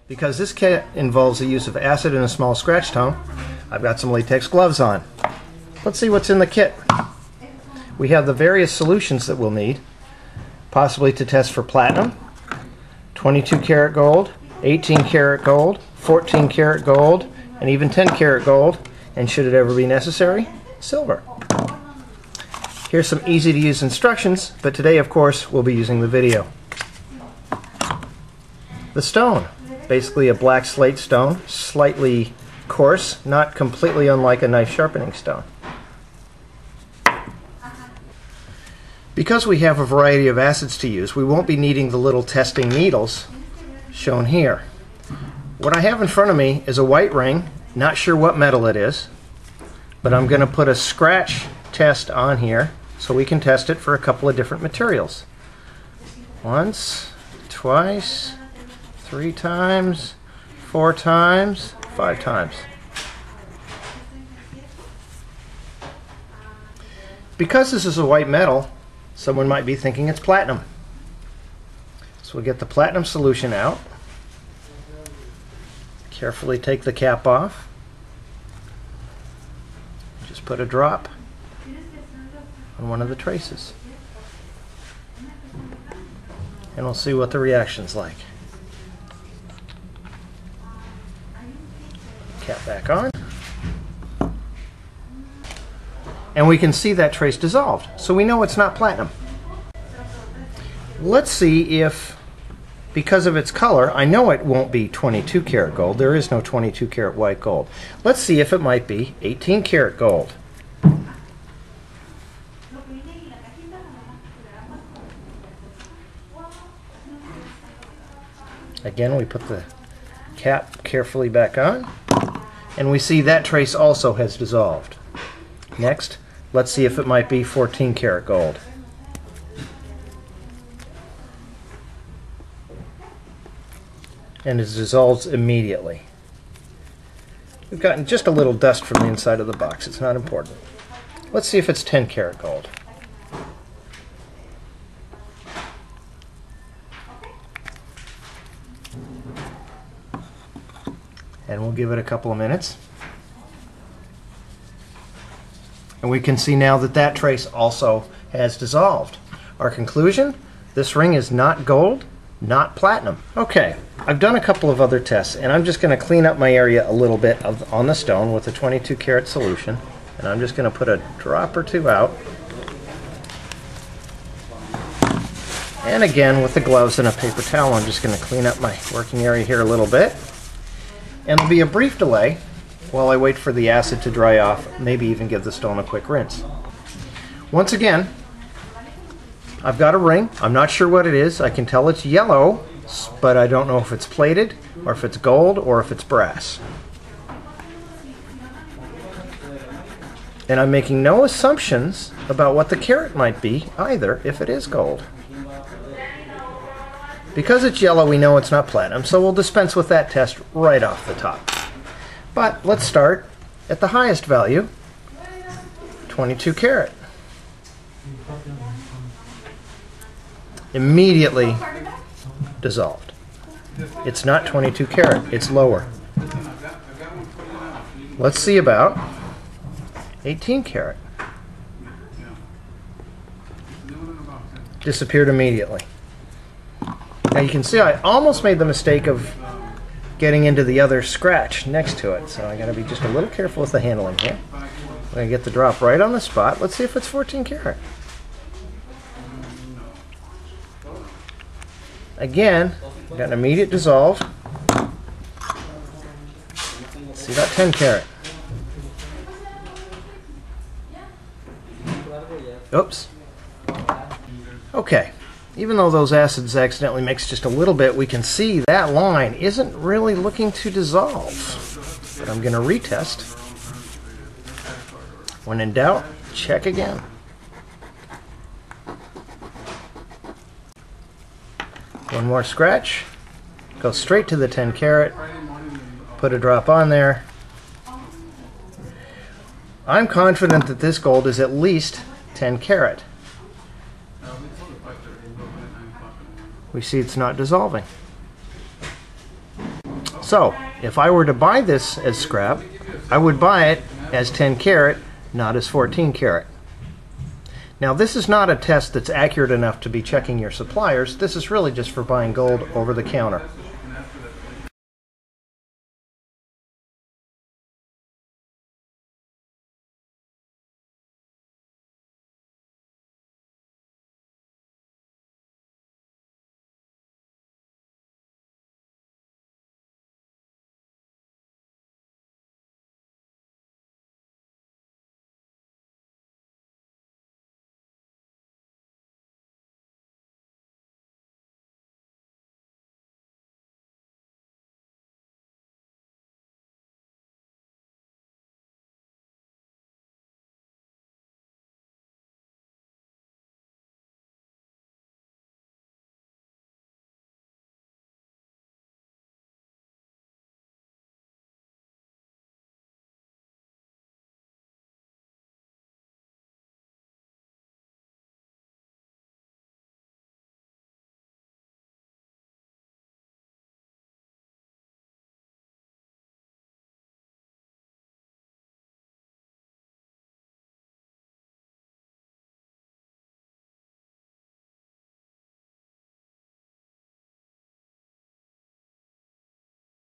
Because this kit involves the use of acid and a small scratch tone, I've got some latex gloves on. Let's see what's in the kit. We have the various solutions that we'll need, possibly to test for platinum, 22 karat gold, 18 karat gold, 14 karat gold, and even 10 karat gold, and should it ever be necessary, silver. Here's some easy to use instructions, but today of course we'll be using the video. The stone, basically a black slate stone, slightly coarse, not completely unlike a knife sharpening stone. Because we have a variety of acids to use, we won't be needing the little testing needles shown here. What I have in front of me is a white ring, not sure what metal it is, but I'm going to put a scratch test on here so we can test it for a couple of different materials. Once, twice, 3 times, 4 times, 5 times. Because this is a white metal, someone might be thinking it's platinum. So we'll get the platinum solution out. Carefully take the cap off. Just put a drop on one of the traces. And we'll see what the reaction's like. Cap back on. And we can see that trace dissolved, so we know it's not platinum. Let's see if, because of its color, I know it won't be 22 karat gold. There is no 22 karat white gold. Let's see if it might be 18 karat gold. Again, we put the cap carefully back on, and we see that trace also has dissolved. Next, let's see if it might be 14 karat gold. And it dissolves immediately. We've gotten just a little dust from the inside of the box. It's not important. Let's see if it's 10 karat gold. And we'll give it a couple of minutes. And we can see now that that trace also has dissolved. Our conclusion, this ring is not gold, not platinum. Okay, I've done a couple of other tests, and I'm just going to clean up my area a little bit on the stone with a 22 karat solution. And I'm just going to put a drop or two out. And again, with the gloves and a paper towel, I'm just going to clean up my working area here a little bit. And there'll be a brief delay while I wait for the acid to dry off, maybe even give the stone a quick rinse. Once again, I've got a ring. I'm not sure what it is. I can tell it's yellow, but I don't know if it's plated, or if it's gold, or if it's brass. And I'm making no assumptions about what the carat might be either, if it is gold. Because it's yellow, we know it's not platinum, so we'll dispense with that test right off the top. But let's start at the highest value, 22 karat. Immediately dissolved. It's not 22 karat, it's lower. Let's see about 18 karat. Disappeared immediately. Now you can see I almost made the mistake of getting into the other scratch next to it, so I gotta be just a little careful with the handling here. I'm gonna get the drop right on the spot. Let's see if it's 14 karat. Again, got an immediate dissolve. Let's see about 10 karat. Oops. Okay. Even though those acids accidentally mixed just a little bit, we can see that line isn't really looking to dissolve. But I'm going to retest. When in doubt, check again. One more scratch. Go straight to the 10 karat. Put a drop on there. I'm confident that this gold is at least 10 karat. We see it's not dissolving. So, if I were to buy this as scrap, I would buy it as 10 karat, not as 14 karat. Now, this is not a test that's accurate enough to be checking your suppliers. This is really just for buying gold over the counter.